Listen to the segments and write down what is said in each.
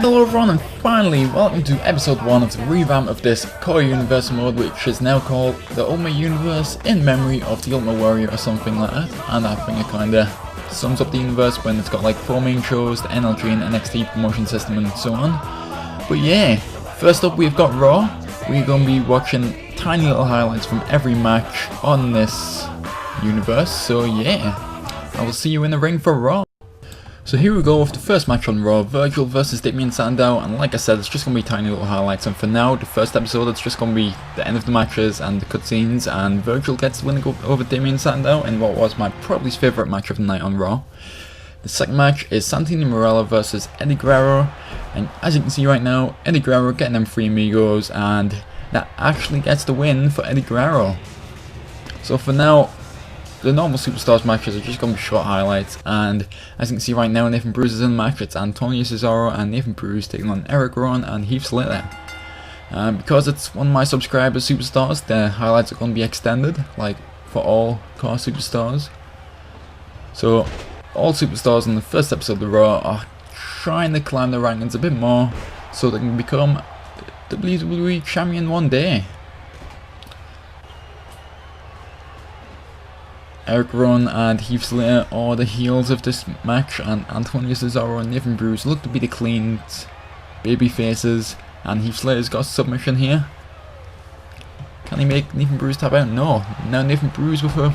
Hello everyone, and finally welcome to episode 1 of the revamp of this Core Universe mode, which is now called the Ultimate Universe in memory of the Ultimate Warrior or something like that. And I think it kinda sums up the universe when it's got like 4 main shows, the NLG and NXT promotion system and so on. But yeah, first up we've got Raw. We're going to be watching tiny little highlights from every match on this universe, so yeah, I will see you in the ring for Raw. So here we go with the first match on Raw, Virgil versus Damien Sandow, and like I said, it's just going to be tiny little highlights, and for now, the first episode, it's just going to be the end of the matches and the cutscenes, and Virgil gets the win over Damien Sandow in what was my probably favourite match of the night on Raw. The second match is Santino Marella versus Eddie Guerrero, and as you can see right now, Eddie Guerrero getting them 3 amigos, and that actually gets the win for Eddie Guerrero. So for now, the normal Superstars matches are just going to be short highlights, and as you can see right now, Nathan Bruce is in the match. It's Antonio Cesaro and Nathan Bruce taking on Eric Rowan and Heath Slater. Because it's one of my subscribers' Superstars, the highlights are going to be extended, like for all Core Superstars. So all Superstars in the first episode of Raw are trying to climb the rankings a bit more so they can become WWE Champion one day. Eric Rowan and Heath Slater are the heels of this match, and Antonio Cesaro and Nathan Bruce look to be the clean baby faces, and Heath Slater's got a submission here. Can he make Nathan Bruce tap out? No. Now Nathan Bruce with a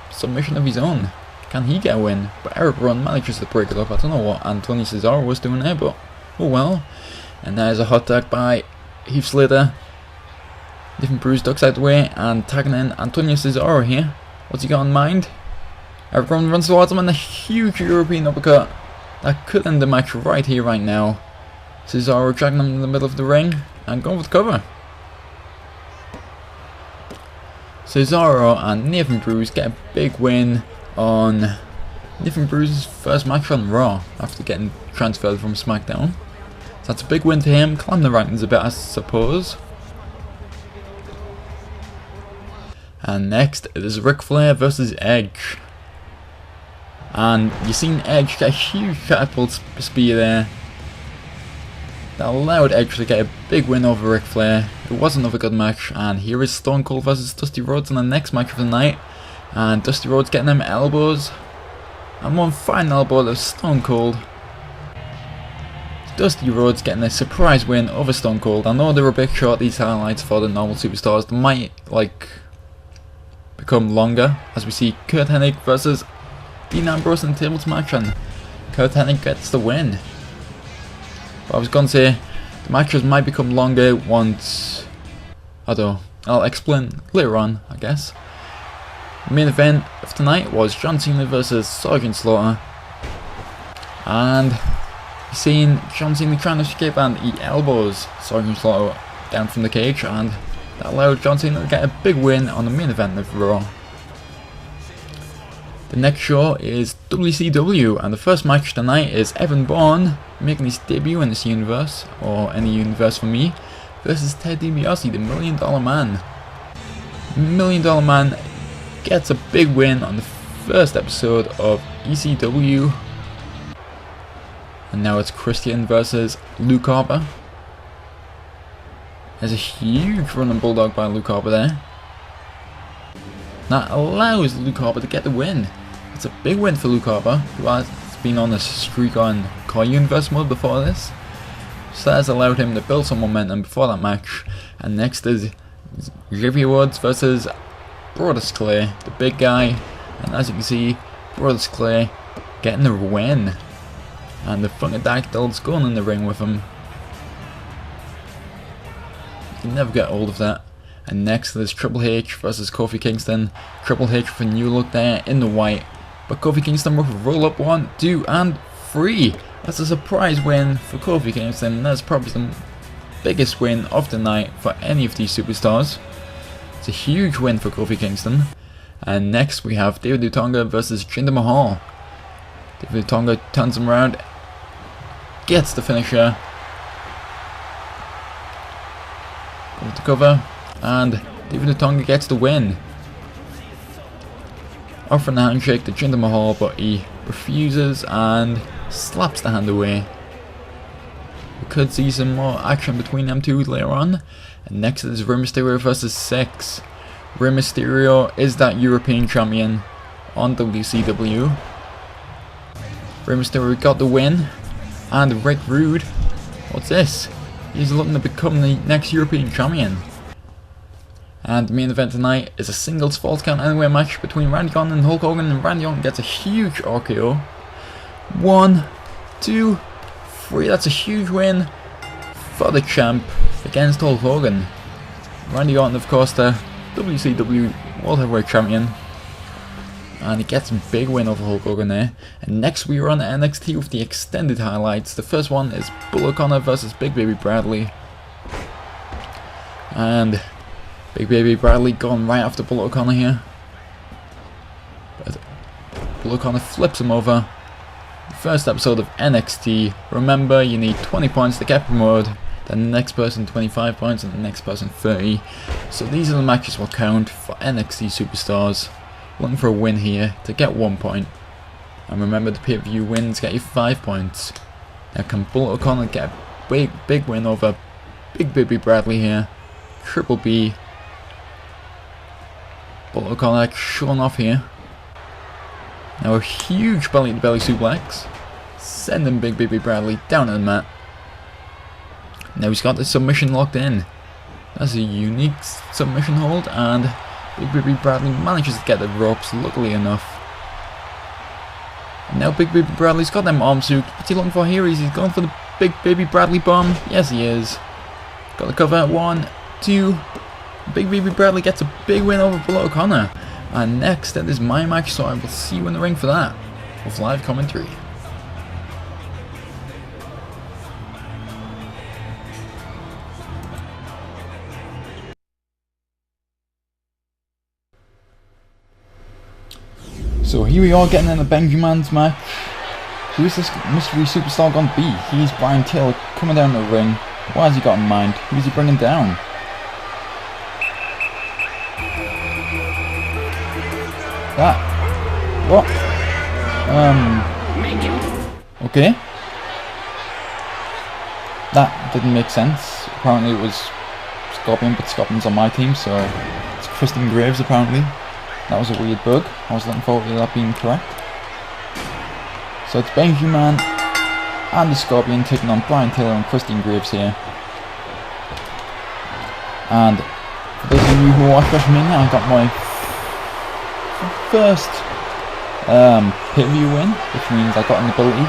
submission of his own. Can he get a win? But Eric Rowan manages to break it up. I don't know what Antonio Cesaro was doing there, but oh well. And there's a hot tag by Heath Slater. Nathan Bruce ducks out the way and tagging in Antonio Cesaro here. What's he got in mind? Eric Rowan runs towards him and a huge European uppercut. That could end the match right here, right now. Cesaro dragging him in the middle of the ring and going for the cover. Cesaro and Nathan Bruce get a big win on Nathan Bruce's first match on Raw after getting transferred from SmackDown. So that's a big win to him, climb the rankings a bit I suppose. And next it is Ric Flair versus Edge. And you've seen Edge get a huge catapult spear there. That allowed Edge to get a big win over Ric Flair. It was another good match, and here is Stone Cold versus Dusty Rhodes in the next match of the night. And Dusty Rhodes getting them elbows. And one final elbow to Stone Cold. Dusty Rhodes getting a surprise win over Stone Cold. I know they were a bit short, these highlights for the normal Superstars. They might become longer as we see Kurt Hennig versus Dean Ambrose in the tables match, and Kurt Hennig gets the win. But I was going to say the matches might become longer once, I don't know, I'll explain later on I guess. The main event of tonight was John Cena versus Sergeant Slaughter, and you've seen John Cena trying to escape and he elbows Sergeant Slaughter down from the cage, and that allowed John Cena to get a big win on the main event of Raw. The next show is WCW, and the first match tonight is Evan Bourne making his debut in this universe, or any universe for me, versus Ted DiBiase, the $1 Million Man. $1 Million Man gets a big win on the first episode of ECW. And now it's Christian versus Luke Harper. There's a huge running bulldog by Luke Harper there. That allows Luke Harper to get the win. It's a big win for Luke Harper, who has been on a streak on Core Universe mode before this. So that has allowed him to build some momentum before that match. And next is Xavier Woods versus Brodus Clay, the big guy. And as you can see, Brodus Clay getting the win. And the Funkadactyl's going in the ring with him. You can never get old of that. And next there's Triple H versus Kofi Kingston. Triple H with a new look there in the white. But Kofi Kingston with a roll up 1, 2 and 3. That's a surprise win for Kofi Kingston. That's probably the biggest win of the night for any of these Superstars. It's a huge win for Kofi Kingston. And next we have David Utonga versus Jinder Mahal. David Utonga turns him around, gets the finisher. With the cover, and David Utonga gets the win. Offering a handshake to Jinder Mahal, but he refuses and slaps the hand away. could see some more action between them two later on. And next is Rey Mysterio versus Six. Rey Mysterio is that European champion on WCW. Rey Mysterio got the win. And Rick Rude, what's this? He's looking to become the next European champion. And the main event tonight is a singles falls count anywhere match between Randy Orton and Hulk Hogan, and Randy Orton gets a huge RKO. 1, 2, 3, that's a huge win for the champ against Hulk Hogan. Randy Orton, of course, the WCW World Heavyweight Champion. And he gets a big win over Hulk Hogan there. And next we are on NXT with the extended highlights. The first one is Bull O'Connor versus Big Baby Bradley. And Big Baby Bradley going right after Bull O'Connor here. But Bull O'Connor flips him over. First episode of NXT. Remember, you need 20 points to get promoted. Then the next person 25 points and the next person 30. So these are the matches will count for NXT superstars. Looking for a win here to get 1 point. And remember, the pay-per-view wins get you 5 points. Now can Bull O'Connor get a big win over Big Baby Bradley here. Triple B. Bull O'Connor showing off here. Now a huge belly-to-belly suplex. Sending Big Baby Bradley down to the mat. Now he's got the submission locked in. That's a unique submission hold, and Big Baby Bradley manages to get the ropes, luckily enough. And now Big Baby Bradley's got them arm suit. What's he looking for here? He's going for the Big Baby Bradley bomb. Yes, he is. Got the cover. 1, 2. Big Baby Bradley gets a big win over Bull O'Connor. And next, that is my match, so I will see you in the ring for that, with live commentary. So here we are getting in the Benjamin's match. Who is this mystery superstar going to be? He's Brian Taylor coming down the ring. What has he got in mind? Who is he bringing down? That. What? Okay. That didn't make sense. Apparently it was Scorpion, but Scorpion's on my team, so it's Kristen Graves apparently. That was a weird bug. I was looking forward to that being correct. So it's Benjamin and the Scorpion taking on Brian Taylor and Kristen Graves here. And for those of you who watch WrestleMania, I got my first pay-per-view win, which means I got an ability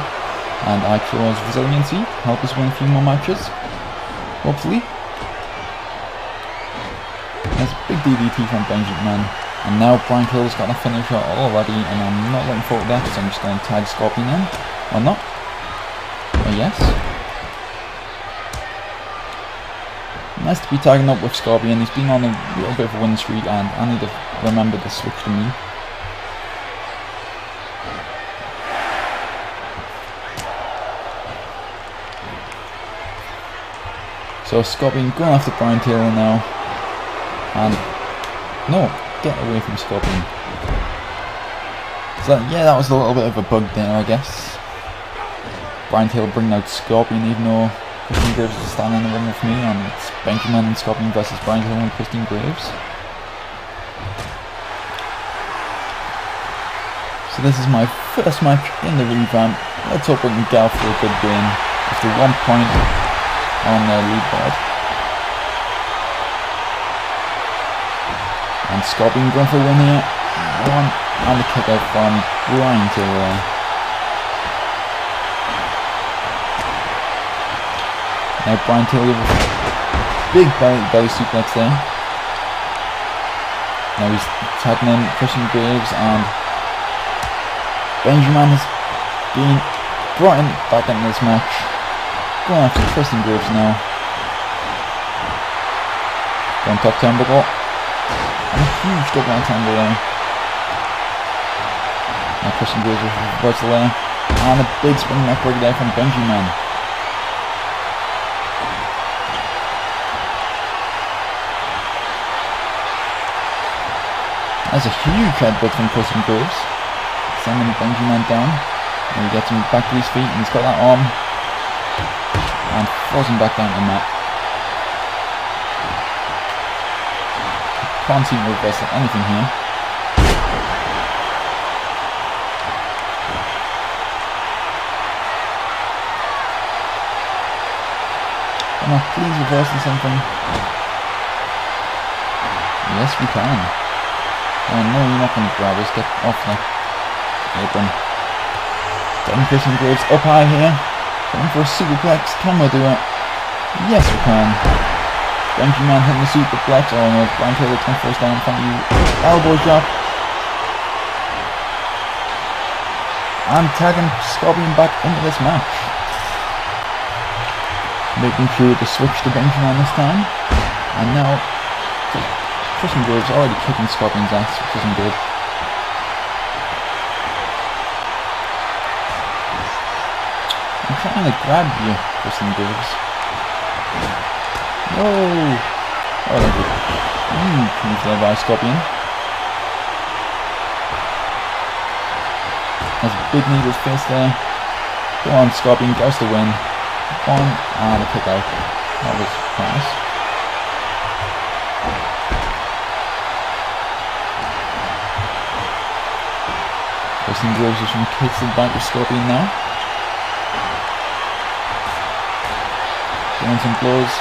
and I chose resiliency to help us win a few more matches, hopefully. There's a big DDT from Benjamin. And now Brian Taylor's got a finisher already, and I'm not looking forward to that, so I'm just going to tag Scorpion in. Or not. Or yes. Nice to be tagging up with Scorpion. He's been on a little bit of a win streak, and I need to remember to switch to me. So Scorpion going after Brian Taylor now. And no. Get away from Scorpion. So yeah, that was a little bit of a bug there, I guess. Brian Taylor bringing out Scorpion, even though Kristen Graves is standing in the ring with me, and it's Benjamin and Scorpion versus Brian Taylor and Kristen Graves. So this is my first match in the revamp. Let's hope we can get off for a good win. After 1 point on the leaderboard. And Scorpion going for a win here. 1, and the kick out from Brian Taylor. Now Brian Taylor with a big belly suplex there. Now he's tagging in Kristen Graves, and Benjamin has been brought in back into this match. Going after Kristen Graves now. Going top turnbuckle. And a huge double angle there. Now Kristen Graves with a reversal there. And a big spinning neckbreaker there from Benjamin. That's a huge headbutt from Kristen Graves. Sending Benjamin down. And he gets him back to his feet, and he's got that arm and throws him back down to the mat. Can't seem to reverse anything here. Come on, please reversing something. Yes, we can. Oh no, you're not going to grab us. Get off the apron. Getting Christian Graves up high here. Going for a superplex. Can we do it? Yes, we can. Benjamin hitting the superplex. Oh no, Brian Taylor 21st down. Thank you. Elbow drop. And tagging Scorpion back into this match. Making sure to switch to Benjamin this time. And now Christian Graves already kicking Scorpion's ass, which isn't good. I'm trying to grab you, Christian Graves. Whoa! Oh, there's a huge move there by Scorpion. There's a big knee to his face there. Go on, Scorpion, goes to win. One and a kick out. That was nice. Christian Graves is from kicks to the back of Scorpion now. Doing some blows.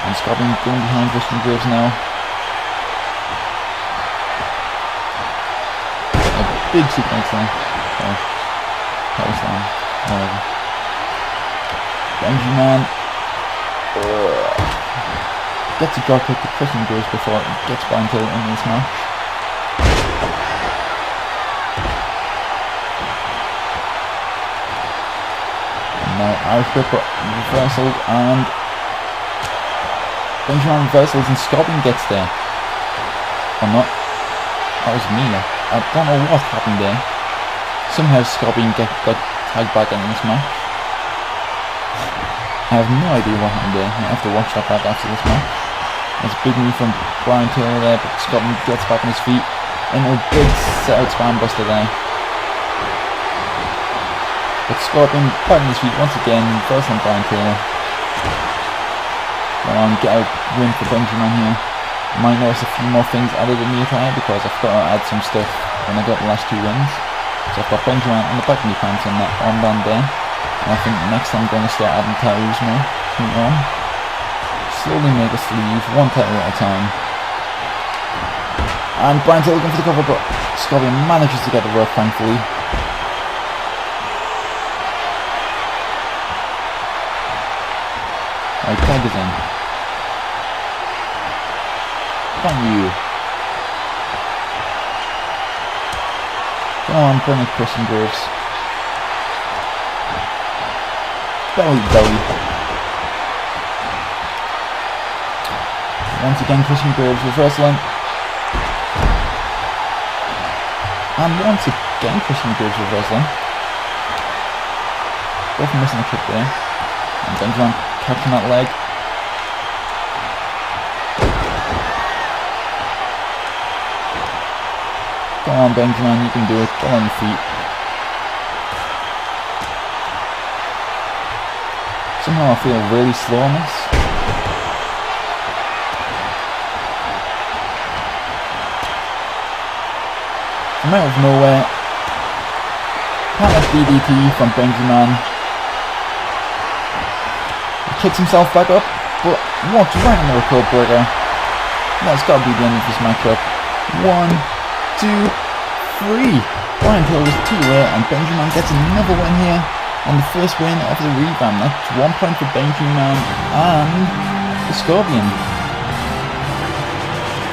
And Scorpion going behind Christian Graves now. A big suplex there. Oh, power slam. Whatever. Benjamin gets a drop kick to Christian Graves before it gets Brian Taylor in this match. And now Irish Whip reversal and Benjamin reversals and Scorpion gets there. Or not. That was me. I don't know what happened there. Somehow Scorpion got tagged back in this match. I have no idea what happened there. I have to watch that back after this match. There's a big move from Brian Taylor there, but Scorpion gets back on his feet. And a big set-out spam buster there. But Scorpion back on his feet once again, first on Brian Taylor. Go on, get out win for Benjamin here. Might notice a few more things added in the attire because I forgot to add some stuff when I got the last two wins. So I've got Benjamin on the back of my pants and that armband there. I think next time I'm going to start adding tattoos more. Move on. Slowly make a sleeve, one tattoo at a time. And Brian Taylor going for the cover, but Scorpion manages to get the rope, thankfully. Right, tag is in. Thank you. Go on, bring it, Christian Graves. Belly. Once again, Christian Graves reversal. And once again, Christian Graves reversal. Both missing a kick there. And Benjamin catching that leg. Go on, Benjamin, you can do it. Go on your feet. Somehow I feel really slow on this. From out of nowhere, Panic DDT from Benjamin. He kicks himself back up, but walks right on the record breaker. That's got to be the end of this matchup. 1, 2, 3. Brian Taylor was too late, and Benjamin gets another win here. And the first win of the revamp. That's 1 point for Benjamin and the Scorpion.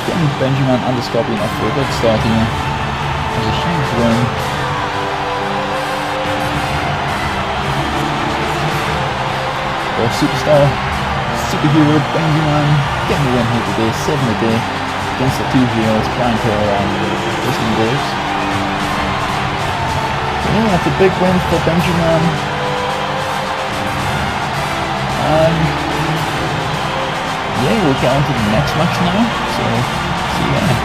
Getting Benjamin and the Scorpion off for a good start here. It was a huge win. The superhero Benjamin getting the win here today, saving the day against the two heroes, Brian Taylor and Christian Graves. Yeah, that's a big win for Benjamin. Yeah, we'll get on to the next match now. So, see you there.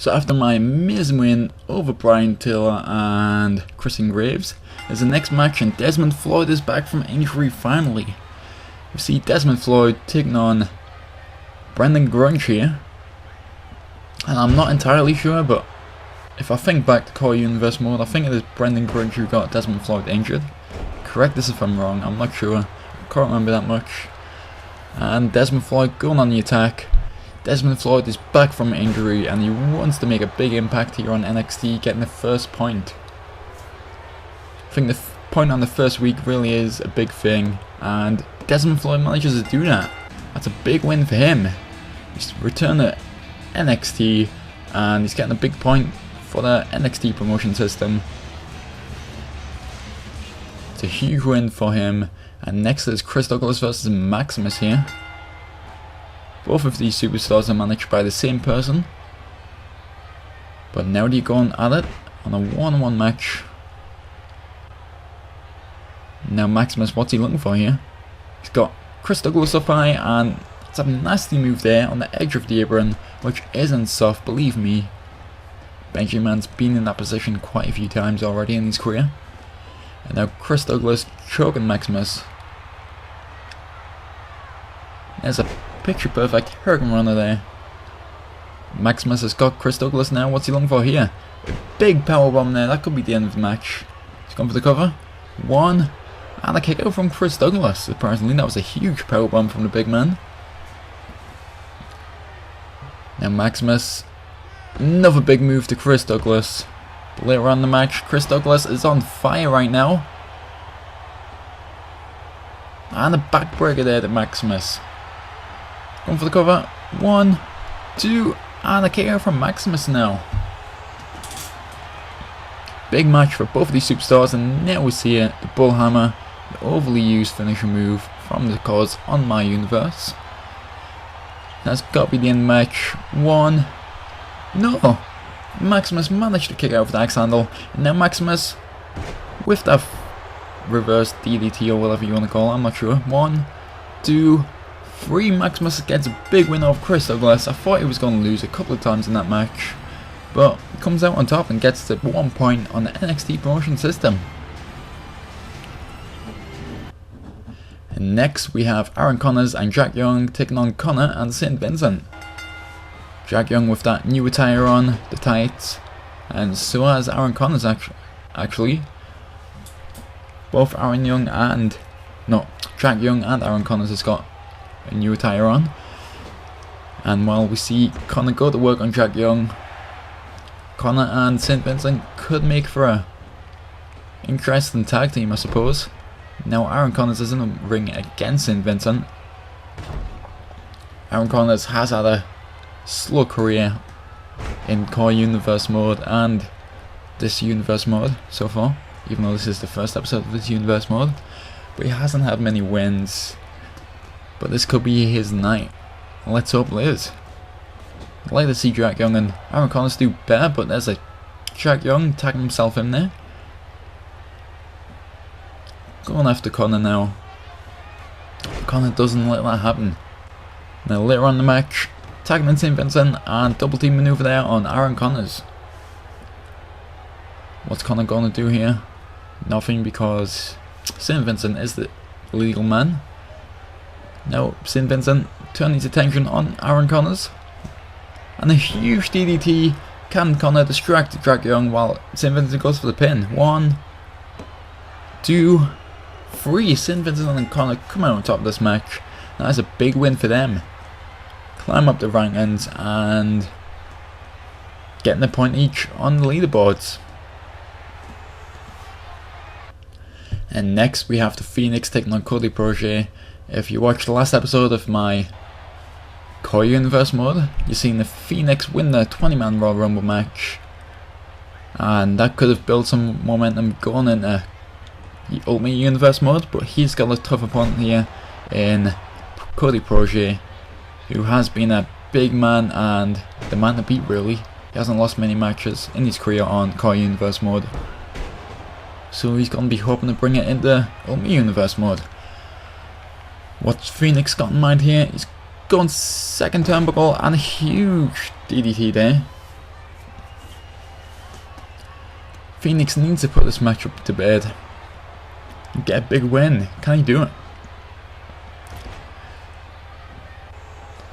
So after my amazing win over Brian Taylor and Christian Graves, is the next match, and Desmond Floyd is back from injury finally. We see Desmond Floyd taking on Brendan Grunge here, and I'm not entirely sure, but if I think back to Core Universe mode, I think it is Brendan Grunge who got Desmond Floyd injured. Correct this if I'm wrong, I'm not sure, I can't remember that much. And Desmond Floyd going on the attack. Desmond Floyd is back from injury and he wants to make a big impact here on NXT, getting the first point. I think the point on the first week really is a big thing, and Desmond Floyd manages to do that. That's a big win for him. He's returned to NXT and he's getting a big point for the NXT promotion system. It's a huge win for him. And next is Chris Douglas versus Maximus here. Both of these superstars are managed by the same person, but now they're going at it on a one-on-one match. Now Maximus, what's he looking for here? He's got Chris Douglas up high, and it's a nasty move there on the edge of the apron, which isn't soft, believe me. Benjamin's been in that position quite a few times already in his career. And now Chris Douglas choking Maximus. There's a picture perfect Hurricane Runner there. Maximus has got Chris Douglas now. What's he looking for here? A big powerbomb there. That could be the end of the match. He's gone for the cover. One. And a kick out from Chris Douglas. Surprisingly, that was a huge powerbomb from the big man. Now Maximus. Another big move to Chris Douglas. But later on in the match, Chris Douglas is on fire right now. And a backbreaker there to Maximus. Going for the cover. 1, 2, and a KO from Maximus now. Big match for both of these superstars, and now we see it. The Bullhammer, the overly used finisher move from the cause on my universe. That's got to be the end of the match. 1. No! Maximus managed to kick out with the axe handle, and now Maximus with that reverse DDT or whatever you want to call it, I'm not sure. 1, 2, 3. Maximus gets a big win over Chris Douglas. I thought he was going to lose a couple of times in that match, but he comes out on top and gets the 1 point on the NXT promotion system. And next we have Aaron Connors and Jack Young taking on Connor and St. Vincent. Jack Young with that new attire on, the tights, and so has Aaron Connors actually. Both Jack Young and Aaron Connors has got a new attire on. And while we see Connor go to work on Jack Young, Connor and St. Vincent could make for a interesting tag team, I suppose. Now Aaron Connors is in the ring against St. Vincent. Aaron Connors has had a slow career in Core Universe mode and this Universe mode so far, even though this is the first episode of this Universe mode. But he hasn't had many wins. But this could be his night. Let's hope it is. I'd like to see Jack Young and Aaron Connors do better, but there's a Jack Young tagging himself in there. Going after Connor now. Connor doesn't let that happen. Now later on in the match, tagging in St. Vincent and double team maneuver there on Aaron Connors. What's Connor going to do here? Nothing, because St. Vincent is the legal man. Now St. Vincent turning his attention on Aaron Connors. And a huge DDT. Can Connor distract Jack Young while St. Vincent goes for the pin? 1, 2, 3. St. Vincent and Connor come out on top of this match. That's a big win for them. Climb up the rankings and getting a point each on the leaderboards. And next we have the Phoenix taking on Cody Proche. If you watched the last episode of my Core Universe mode, you've seen the Phoenix win the 20-man Royal Rumble match, and that could have built some momentum going into the Ultimate Universe mode, but he's got a tough opponent here in Cody Proche, who has been a big man and the man to beat really. He hasn't lost many matches in his career on Core Universe mode, so he's going to be hoping to bring it into Ultimate Universe mode. What's Phoenix got in mind here? He's going second turnbuckle and a huge DDT there. Phoenix needs to put this matchup to bed and get a big win. Can he do it?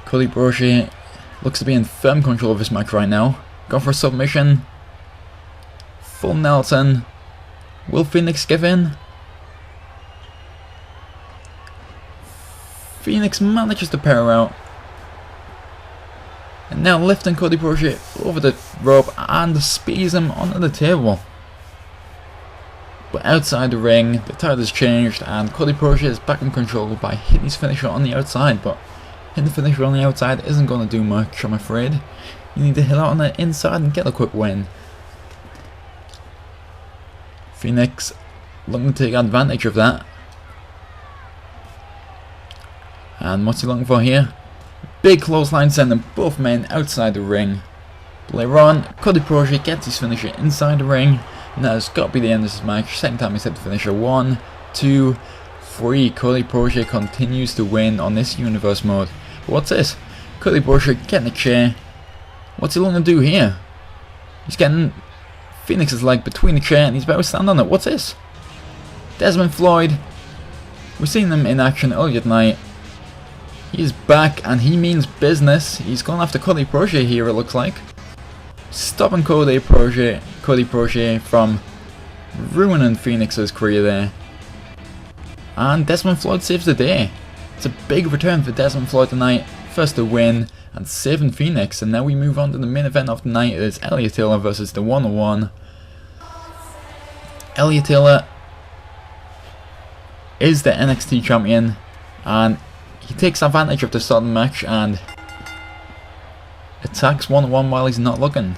Cody Brochet looks to be in firm control of this match right now. Going for a submission. Full Nelson. Will Phoenix give in? Phoenix manages to pair out. And now lifting Cody Brochet over the rope and speeds him onto the table. But outside the ring, the tide has changed and Cody Brochet is back in control by hitting his finisher on the outside. But hitting the finisher on the outside isn't going to do much, I'm afraid. You need to hit out on the inside and get a quick win. Phoenix looking to take advantage of that. And what's he looking for here? Big clothesline sending both men outside the ring. But later on, Cody Brochet gets his finisher inside the ring. And that has got to be the end of this match. Second time he's hit the finisher. 1, 2, 3. Cody Brochet continues to win on this universe mode. But what's this? Cody Brochet getting a chair. What's he looking to do here? He's getting Phoenix's leg between the chair and he's about to stand on it. What's this? Desmond Floyd. We've seen him in action earlier tonight. He's back and he means business. He's going after Cody Brochet here, it looks like. Stopping Cody Brochet from ruining Phoenix's career there. And Desmond Floyd saves the day. It's a big return for Desmond Floyd tonight. First to win and saving Phoenix. And now we move on to the main event of the night. It is Elliot Taylor versus the 101. Elliot Taylor is the NXT champion. And he takes advantage of the start of the match and attacks 101 while he's not looking.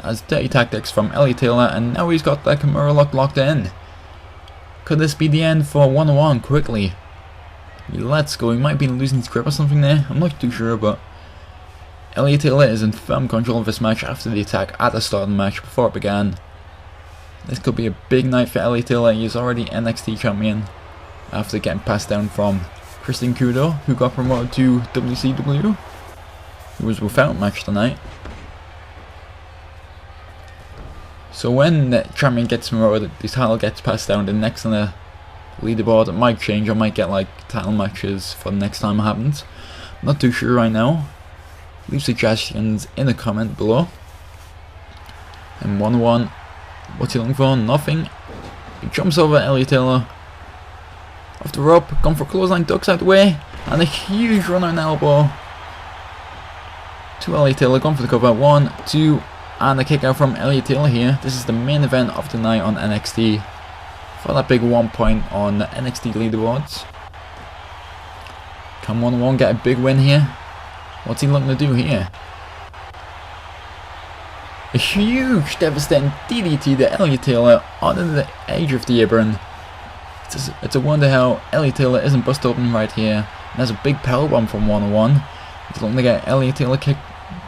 That's dirty tactics from Elliot Taylor, and now he's got the Kimura lock locked in. Could this be the end for 101 quickly? Let's go. He might be losing his grip or something there. I'm not too sure, but Elliot Taylor is in firm control of this match after the attack at the start of the match before it began. This could be a big night for Elliot Taylor. He's already NXT champion after getting passed down from Christian Kudo, who got promoted to WCW, who was without match tonight. So when the champion gets promoted, the title gets passed down to next on the leaderboard. It might change, I might get like title matches for the next time it happens. I'm not too sure right now. Leave suggestions in the comment below. And 101, what's he looking for? Nothing. He jumps over Elliot Taylor. Off the rope, gone for clothesline, ducks out the way, and a huge runner and elbow to Elliot Taylor, gone for the cover. 1, 2, and a kick out from Elliot Taylor here. This is the main event of the night on NXT for that big 1 point on the NXT leaderboards. Can 101 get a big win here? What's he looking to do here? A huge devastating DDT to Elliot Taylor onto the edge of the apron. It's a wonder how Elliot Taylor isn't busted open right here. And there's a big powerbomb from 101. He's looking to get Elliot Taylor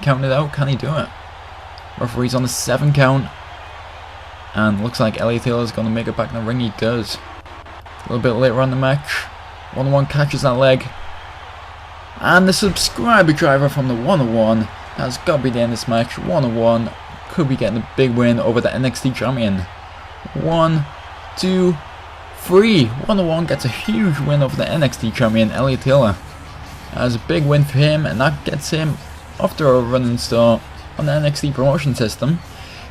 counted out. Can he do it? Referee's on the 7 count. And looks like Elliot Taylor's going to make it back in the ring. He does. A little bit later on in the match, 101 catches that leg. And the subscriber driver from the 101 has got to be the end of this match. 101 could be getting a big win over the NXT champion. 1, 2, 3. 101 gets a huge win over the NXT champion Elliot Taylor. That's a big win for him, and that gets him off to a running start on the NXT promotion system.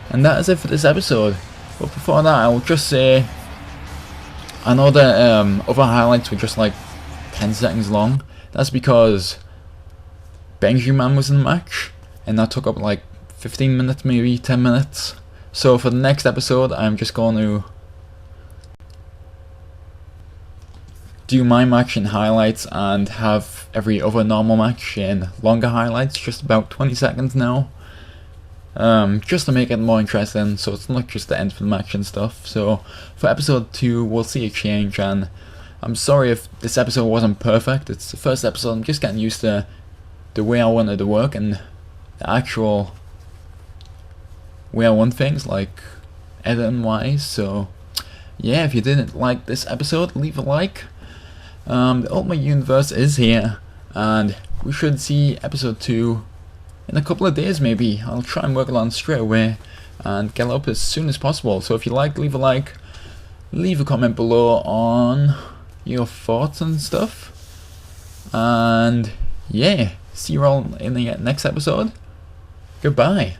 And that is it for this episode. But before that, I will just say, I know that other highlights were just like 10 seconds long. That's because Benjamin was in the match, and that took up like 15 minutes, maybe 10 minutes. So for the next episode, I'm just going to do my match in highlights and have every other normal match in longer highlights, just about 20 seconds now. Just to make it more interesting, so it's not just the end of the match and stuff. So for episode 2, we'll see a change, and I'm sorry if this episode wasn't perfect. It's the first episode. I'm just getting used to the way I wanted to work and the actual way I want things, like editing wise. So yeah, if you didn't like this episode, leave a like. The Ultimate Universe is here, and we should see episode 2 in a couple of days maybe. I'll try and work it on straight away. and get it up as soon as possible. So if you like, leave a like, leave a comment below on your thoughts and stuff, and yeah, see you all in the next episode. Goodbye.